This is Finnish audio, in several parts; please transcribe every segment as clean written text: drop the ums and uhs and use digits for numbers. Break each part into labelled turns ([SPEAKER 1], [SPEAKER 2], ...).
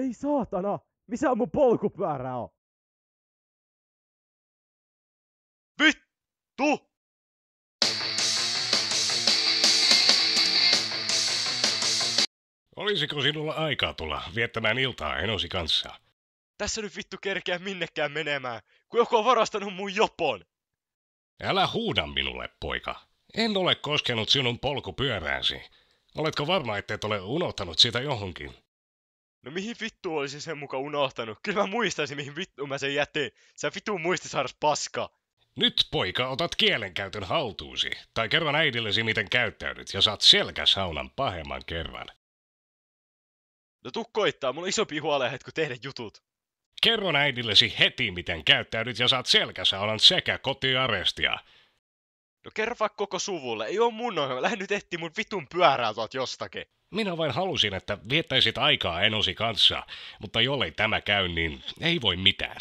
[SPEAKER 1] Ei saatana! Missä mun polkupyörä on?
[SPEAKER 2] Vittu!
[SPEAKER 3] Olisiko sinulla aikaa tulla viettämään iltaa enosi kanssa?
[SPEAKER 2] Tässä nyt vittu kerkeä minnekään menemään, kun joku on varastanut mun jopon.
[SPEAKER 3] Älä huuda minulle, poika. En ole koskenut sinun polkupyörääsi. Oletko varma, etteet ole unohtanut sitä johonkin?
[SPEAKER 2] No mihin vittu olisin sen muka unohtanut? Kyllä mä muistaisin mihin vittu mä sen jätin. Sä vittu muistisaaras paska.
[SPEAKER 3] Nyt, poika, otat kielenkäytön haltuusi. Tai kerron äidillesi, miten käyttäydyt, ja saat selkäsaunan pahemman kerran.
[SPEAKER 2] No tuu koittaa, mulla on isompi huolehet kuin tehdä jutut.
[SPEAKER 3] Kerron äidillesi heti, miten käyttäydyt, ja saat selkäsaunan sekä kotiarestia.
[SPEAKER 2] No kerro vaikka koko suvulle, ei oo mun ongelma, lähde nyt etsiä mun vitun pyörää tuolta jostakin.
[SPEAKER 3] Minä vain halusin, että viettäisit aikaa enosi kanssa, mutta jollei tämä käy, niin ei voi mitään.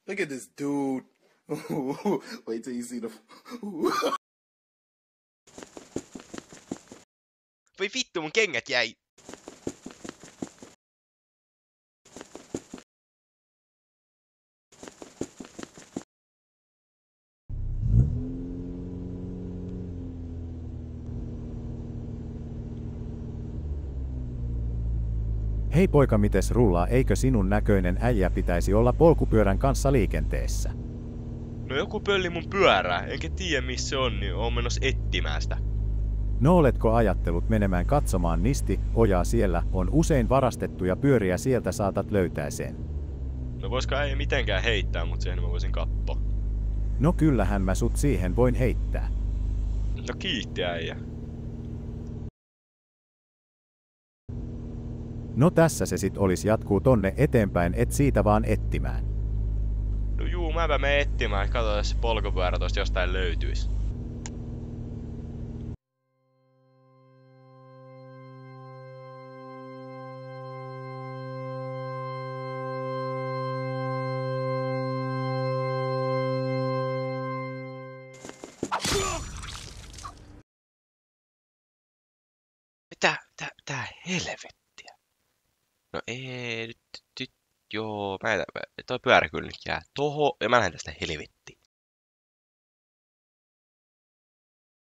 [SPEAKER 4] Look at this dude. Wait till you see the.
[SPEAKER 2] Voi vittu, mun kengät jäi.
[SPEAKER 5] Hei poika, mites rullaa, eikö sinun näköinen äijä pitäisi olla polkupyörän kanssa liikenteessä?
[SPEAKER 2] No joku pölli mun pyörää, enkä tiedä missä se on, niin oon menossa etsimään sitä.
[SPEAKER 5] No oletko ajattelut menemään katsomaan Nisti, ojaa siellä on usein varastettuja pyöriä, sieltä saatat löytää sen.
[SPEAKER 2] No voisiko ei mitenkään heittää, mut siihen mä voisin katsoa.
[SPEAKER 5] No kyllähän mä sut siihen voin heittää.
[SPEAKER 2] No kiitti äijä.
[SPEAKER 5] No tässä se sit olis, jatkuu tonne eteenpäin, et siitä vaan etsimään.
[SPEAKER 2] No juu, mäpä menen etsimään, katsotaan jos se polkupyörä tosta jostain löytyis. Tää helvettiä. No ei, nyt, joo, toi pyörä kyllä nyt jää toho, ja mä lähden tästä helvettiin.